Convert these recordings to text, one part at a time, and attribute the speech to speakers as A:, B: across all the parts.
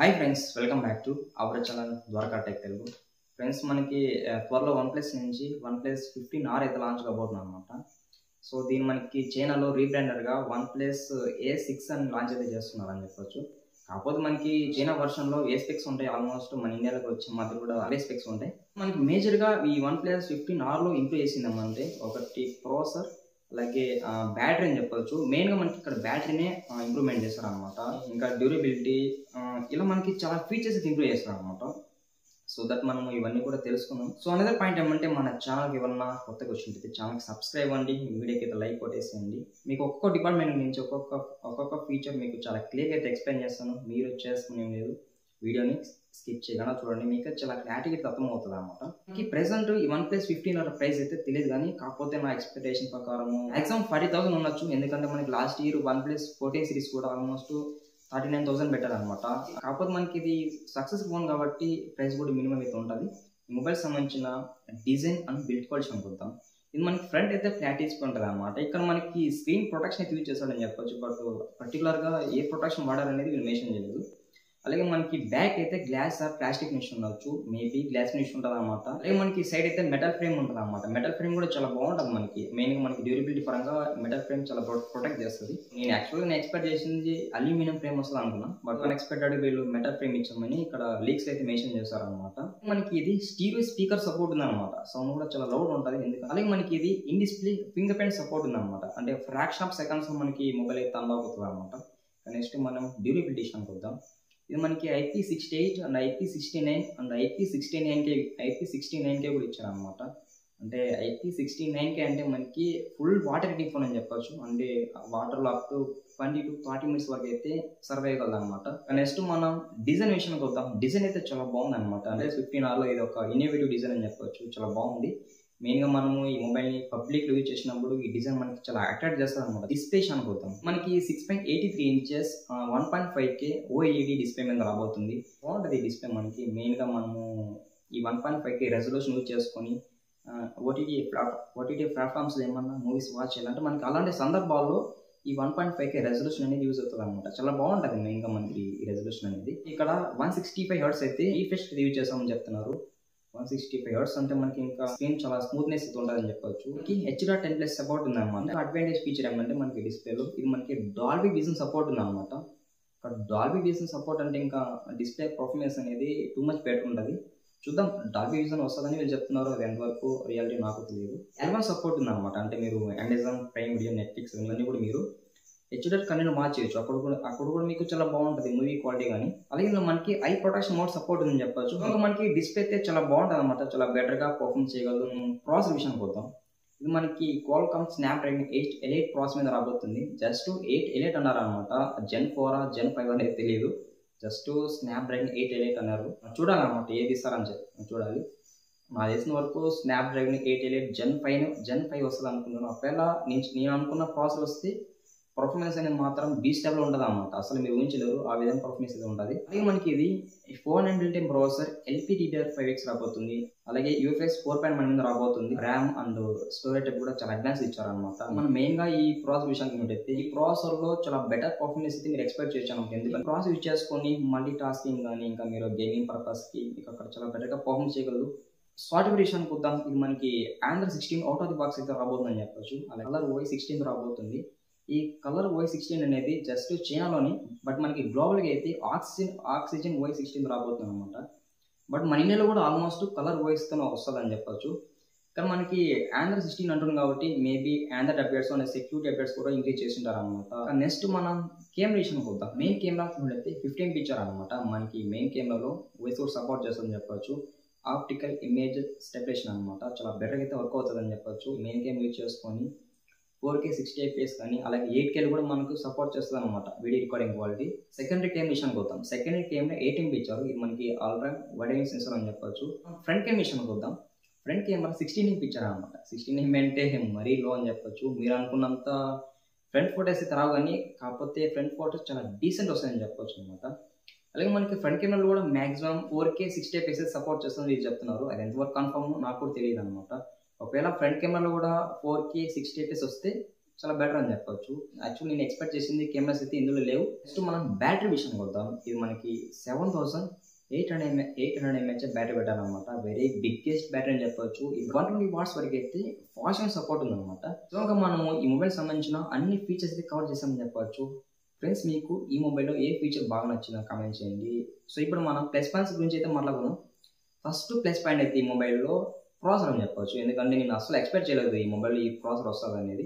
A: Hi friends, welcome back to our channel Dwaraka tech Telugu. Friends, మనకి త్వరలో OnePlus నుంచి OnePlus 15R అయితే లాంచ్ కాబోతుంది అనమాట. సో దీన్ని మనకి చైనాలో రీబ్రాండర్గా OnePlus A6 అని లాంచ్ అయితే చేస్తున్నారు అని చెప్పొచ్చు. కాకపోతే మనకి చైనా వర్షన్లో ఏ స్పెక్స్ ఉంటాయి, ఆల్మోస్ట్ మన ఇండియాలోకి వచ్చి మాది కూడా అవే స్పెక్స్ ఉంటాయి. మనకి మేజర్గా ఈ OnePlus 15Rలో ఇంప్రూవ్ చేసిందేమంటే ఒకటి ప్రాసెసర్, అలాగే బ్యాటరీ అని చెప్పొచ్చు. మెయిన్గా మనకి ఇక్కడ బ్యాటరీనే ఇంప్రూవ్మెంట్ చేస్తారు అనమాట. ఇంకా డ్యూరబిలిటీ, ఇలా మనకి చాలా ఫీచర్స్ అయితే ఇంప్రూవ్ చేస్తారు అనమాట. సో దట్ మనం ఇవన్నీ కూడా తెలుసుకున్నాం. సో అనదర్ పాయింట్ ఏమంటే మన ఛానల్కి ఏమన్నా కొత్తగా వచ్చింది ఛానల్కి సబ్స్క్రైబ్ అండి, వీడియోకి అయితే లైక్ కొట్టేసేయండి. మీకు ఒక్కొక్క డిపార్ట్మెంట్ నుంచి ఒక్కొక్క ఫీచర్ మీకు చాలా క్లియర్గా అయితే ఎక్స్ప్లెయిన్ చేస్తాను. మీరు చేసుకునేం లేదు, వీడియోని స్కిప్ చేయకుండా చూడండి, మీకు చాలా క్లారిటీగా అర్థమవుతుంది అనమాట. ఈ ప్రెసెంట్ ఈ OnePlus 15R ప్రైస్ అయితే తెలియదు, కానీ కాకపోతే నా ఎక్స్పెక్టేషన్ ప్రకారం మ్యాక్సిమం 40,000 ఉండొచ్చు. ఎందుకంటే మనకి లాస్ట్ ఇయర్ OnePlus 14 సిరీస్ కూడా ఆల్మోస్ట్ 39,000 బెటర్ అనమాట. కాకపోతే మనకి ఇది సక్సెస్ ఫోన్ కాబట్టి ప్రైస్ కూడా మినిమం అయితే ఉంటుంది. మొబైల్ సంబంధించిన డిజైన్ అండ్ బిల్డ్ క్వాలిటీ అనుకుంటాం. ఇది మనకి ఫ్రంట్ అయితే ఫ్లాట్ ఇచ్చి ఉంటుంది అనమాట. ఇక్కడ మనకి స్క్రీన్ ప్రొటెక్షన్ అయితే యూజ్ చేస్తాడని చెప్పొచ్చు, బట్ పర్టికులర్గా ఏ ప్రొటెక్షన్ వాడారనేది వీళ్ళు మెన్షన్ చేయలేదు. అలాగే మనకి బ్యాక్ అయితే గ్లాస్ ఆర్ ప్లాస్టిక్ ఫినిష్ ఉండొచ్చు, మేబీ గ్లాస్ ఫినిష్ ఉంటుంది అనమాట. అలాగే మనకి సైడ్ అయితే మెటల్ ఫ్రేమ్ ఉంటుంది అనమాట. మెటల్ ఫ్రేమ్ కూడా చాలా బాగుంటుంది మనకి. మెయిన్గా మనకి డ్యూరబిలిటీ పరంగా మెటల్ ఫ్రేమ్ చాలా ప్రొటెక్ట్ చేస్తుంది. నేను ఎక్స్పెక్ట్ చేసింది అల్యూమినియం ఫ్రేమ్ వస్తుంది అనుకున్నా, బట్ అన్ఎక్స్పెక్టెడ్ వీళ్ళు మెటల్ ఫ్రేమ్ ఇచ్చామని ఇక్కడ లీక్స్ అయితే మెన్షన్ చేస్తారు అనమాట. మనకి ఇది స్టీరియో స్పీకర్ సపోర్ట్ ఉంది అనమాట. సౌండ్ కూడా చాలా లౌడ్ ఉంటుంది. ఎందుకంటే అలాగే మనకి ఇది in display finger print support ఉంది అనమాట. అంటే ఫ్రాక్షన్ ఆఫ్ సెకండ్స్ మనకి మొబైల్ అయితే అన్లాక్ అవుతుంది అనమాట. నెక్స్ట్ మనం డ్యూరబిలిటీ అనుకుందాం. ఇది మనకి IP68 and IP69 and IP69K కూడా ఇచ్చారు అనమాట. అంటే IP69K అంటే మనకి ఫుల్ వాటర్ రేటింగ్ ఫోన్ అని చెప్పొచ్చు. అంటే వాటర్లో అప్ టు 20 to 30 minutes వరకు అయితే సర్వైవ్ కలదు అనమాట. నెక్స్ట్ మనం డిజైన్ విషయానికి వద్దాం. డిజైన్ అయితే చాలా బాగుంది అనమాట. అంటే 15Rలో ఇది ఒక ఇన్నోవేటివ్ డిజైన్ అని చెప్పొచ్చు, చాలా బాగుంది. మెయిన్గా మనము ఈ మొబైల్ని పబ్లిక్లో యూజ్ చేసినప్పుడు ఈ డిజైన్ మనకి చాలా అట్రాక్ట్ చేస్తుంది అనమాట. డిస్ప్లే అనుకుంటాం, మనకి 6.83 inches 1.5K OLED డిస్ప్లే మీద రాబోతుంది. బాగుంటుంది ఈ డిస్ప్లే మనకి. మెయిన్గా మనము ఈ 1.5K రెజల్యూషన్ యూజ్ చేసుకొని ఓటీటీ ప్లాట్ఫామ్స్ ఏమన్నా మూవీస్ వాచ్ చేయాలంటే మనకి అలాంటి సందర్భాల్లో ఈ 1.5K రెజల్యూషన్ అనేది యూజ్ అవుతుంది అనమాట. చాలా బాగుంటుంది మెయిన్గా మనకి ఈ రెజల్యూషన్ అనేది. ఇక్కడ 165 Hz అయితే రీఫ్రెష్ యూజ్ చేస్తామని చెప్తున్నారు. 165 Hz అంటే మనకి ఇంకా స్క్రీన్ చాలా స్మూత్నెస్ ఉంటుందని చెప్పొచ్చు. H.10+ సపోర్ట్ ఉంది అనమాట. అడ్వాంటేజ్ ఫీచర్ ఏమంటే మనకి డిస్ప్లేలో ఇది మనకి డాల్బీ విజన్ సపోర్ట్ ఉంది అనమాట. ఇక్కడ డాల్బీ విజన్ సపోర్ట్ అంటే ఇంకా డిస్ప్లే పర్ఫార్మెన్స్ అనేది టూ మచ్ బెటర్ ఉంటుంది. చూద్దాం, డాల్బీ విజన్ వస్తుందని వీళ్ళు చెప్తున్నారు, అది ఎంతవరకు రియాలిటీ నాకు తెలియదు. L1 సపోర్ట్ ఉంది అనమాట. అంటే మీరు అమెజాన్ ప్రైమ్ వీడియో, నెట్ఫ్లిక్స్ ఇవన్నీ కూడా మీరు HD కన్నెంట్ మార్చేయచ్చు. అక్కడ కూడా మీకు చాలా బాగుంటుంది మూవీ క్వాలిటీ కానీ. అలాగే మనకి ఐ ప్రొటెక్షన్ మోడ్ సపోర్ట్ ఉందని చెప్పొచ్చు. ఇంకా మనకి డిస్ప్లే అయితే చాలా బాగుంటుంది అనమాట, చాలా బెటర్గా పర్ఫార్మ్ చేయగలదు. ప్రాసెస్ విషయానికి పోతాం. ఇది మనకి Qualcomm Snapdragon 8 Elite ప్రాసెస్ మీద రాబోతుంది. జస్ట్ 8 Elite అన్నారు అనమాట. Gen 4 Gen 5 అనేది తెలియదు, జస్ట్ Snapdragon 8 Elite అన్నారు. చూడాలన్నమాట ఏది ఇస్తారని చెప్పి చూడాలి. నాకు తెలిసిన వరకు Snapdragon 8 Elite Gen 5 వస్తుంది అనుకుంటున్నాను. ఒకవేళ నేను అనుకున్న ప్రాసెస్ వస్తే పర్ఫార్మెన్స్ అనేది మాత్రం బీస్ట్ లెవెల్ ఉంటుంది అనమాట. అసలు మీరు ఊహించలేరు ఆ విధంగా పర్ఫార్మెన్స్ అయితే ఉంటుంది. అలాగే మనకి ఇది 4 built-in బ్రౌజర్ LPDDR5X రాబోతుంది. అలాగే UFS 4.1 మీద రాబోతుంది. ర్యామ్ అండ్ స్టోరేజ్ కూడా చాలా అడ్వాన్స్ ఇచ్చారనమాట. మనం మెయిన్గా ఈ ప్రాసెస్ విషయానికి ఏంటంటే ఈ ప్రాసెసర్లో చాలా బెటర్ పర్ఫార్మెన్స్ అయితే మీరు ఎక్స్పెక్ట్ చేయొచ్చు అనమాట. ఎందుకంటే ప్రాసెస్ యూజ్ చేసుకొని మల్టీ టాస్కింగ్ కానీ ఇంకా మీరు గేమింగ్ పర్పస్కి మీకు అక్కడ చాలా బెటర్గా పర్ఫార్మ్ చేయగలదు. సాఫ్ట్వేర్ విషయానికి వద్దాం. ఇది మనకి Android 16 out of the box అయితే రాబోతుందని చెప్పొచ్చు. అలాగే ColorOS 16 రాబోతుంది. ఈ ColorOS 16 అనేది జస్ట్ చైనాలోని, బట్ మనకి గ్లోబల్గా అయితే ఆక్సిజన్ OS 16 రాబోతుంది అనమాట. బట్ మన ఇండియాలో కూడా ఆల్మోస్ట్ ColorOSతో వస్తుందని చెప్పొచ్చు. కానీ మనకి Android 16 అంటుంది కాబట్టి మేబీ Android అప్డేట్స్ అనే సెక్యూరిటీ అప్డేట్స్ కూడా ఇంక్రీజ్ చేస్తుంటారు అనమాట. నెక్స్ట్ మనం కెమెరా విషయానికి వద్దాం. మెయిన్ కెమెరా చూడైతే 15 పిక్చర్ అనమాట. మనకి మెయిన్ కెమెరాలో వాయిస్ కూడా సపోర్ట్ చేస్తుందని చెప్పొచ్చు. ఆప్టికల్ ఇమేజ్ స్టెబిలైజేషన్ అనమాట, చాలా బెటర్గా అయితే వర్క్ అవుతుందని చెప్పొచ్చు. మెయిన్ కెమెరా యూజ్ చేసుకొని 4K 60 FPS కానీ అలాగే 8K కూడా మనకు సపోర్ట్ చేస్తుంది అనమాట video recording quality. Secondary camera విషయానికి వద్దాం. సెకండరీ కెమెరా 18 ఇచ్చారు. ఇది మనకి అల్ట్రా వైడ్ యాంగిల్ సెన్సార్ అని చెప్పొచ్చు. ఫ్రంట్ కెమెరా విషయానికి వద్దాం. ఫ్రంట్ కెమెరా 16 ఇచ్చారు అనమాట. 16 అంటే మరీ లో అని చెప్పొచ్చు. మీరు అనుకున్నంత ఫ్రంట్ ఫోటోస్ అయితే రావు, కానీ కాకపోతే ఫ్రంట్ ఫోటోస్ చాలా డీసెంట్ వస్తాయని చెప్పొచ్చు అనమాట. అలాగే మనకి ఫ్రంట్ కెమెరాలో కూడా మాక్సిమం 4K 60 FPS సపోర్ట్ చేస్తుంది వీళ్ళు చెప్తున్నారు. అది ఎంతవరకు కన్ఫర్మ్ నాకు కూడా తెలియదు అనమాట. ఒకవేళ ఫ్రంట్ కెమెరాలో కూడా 4K 60 FPS వస్తే చాలా బెటర్ అని చెప్పొచ్చు. యాక్చువల్లీ నేను ఎక్స్పెక్ట్ చేసింది కెమెరాస్ అయితే ఇందులో లేవు. నెక్స్ట్ మనం బ్యాటరీ విషయానికి వద్దాం. ఇది మనకి 7800 mAh బ్యాటరీ పెట్టారనమాట. వెరీ బిగ్గెస్ట్ బ్యాటరీ అని చెప్పొచ్చు. ఇది 120 వాట్స్ వరకు అయితే ఫాస్ట్ ఛార్జింగ్ సపోర్ట్ ఉందన్నమాట. సో ఇంకా మనము ఈ మొబైల్ సంబంధించిన అన్ని ఫీచర్స్ అయితే కవర్ చేసామని చెప్పొచ్చు. ఫ్రెండ్స్, మీకు ఈ మొబైల్లో ఏ ఫీచర్ బాగా నచ్చిందో కామెంట్ చేయండి. సో ఇప్పుడు మనం ప్లస్ పాయింట్స్ గురించి అయితే మాట్లాడుకుందాం. ఫస్ట్ ప్లస్ పాయింట్ అయితే ఈ మొబైల్లో ప్రాసెసర్ అని చెప్పొచ్చు. ఎందుకంటే నేను అసలు ఎక్స్పెక్ట్ చేయలేదు ఈ మొబైల్లో ఈ ప్రాసెసర్ వస్తుంది అనేది.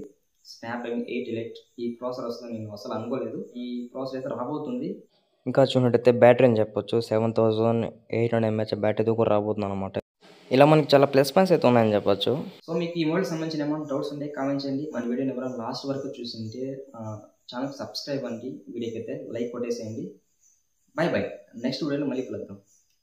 A: స్నాప్డ్రాగన్ 8 ఎలైట్ ఈ ప్రాసెసర్ వస్తుంది నేను అసలు అనుకోలేదు. ఈ ప్రాసెసర్ అయితే రాబోతుంది.
B: ఇంకా చూసినట్టయితే బ్యాటరీ అని చెప్పొచ్చు 7800 mAh బ్యాటరీతో కూడా రాబోతుంది అనమాట. ఇలా మనకి చాలా ప్లస్ పాయింట్స్ అయితే ఉన్నాయని చెప్పొచ్చు.
A: సో మీకు ఈ మొబైల్ సంబంధించిన ఏమైనా డౌట్స్ ఉంటే కామెంట్ చేయండి. మన వీడియోని ఎవరైనా లాస్ట్ వరకు చూసింటే ఛానల్కి సబ్స్క్రైబ్ అండి. వీడియోకి అయితే లైక్ కొట్టేసేయండి. Bye bye. నెక్స్ట్ వీడియోలో మళ్ళీ కలుద్దాం.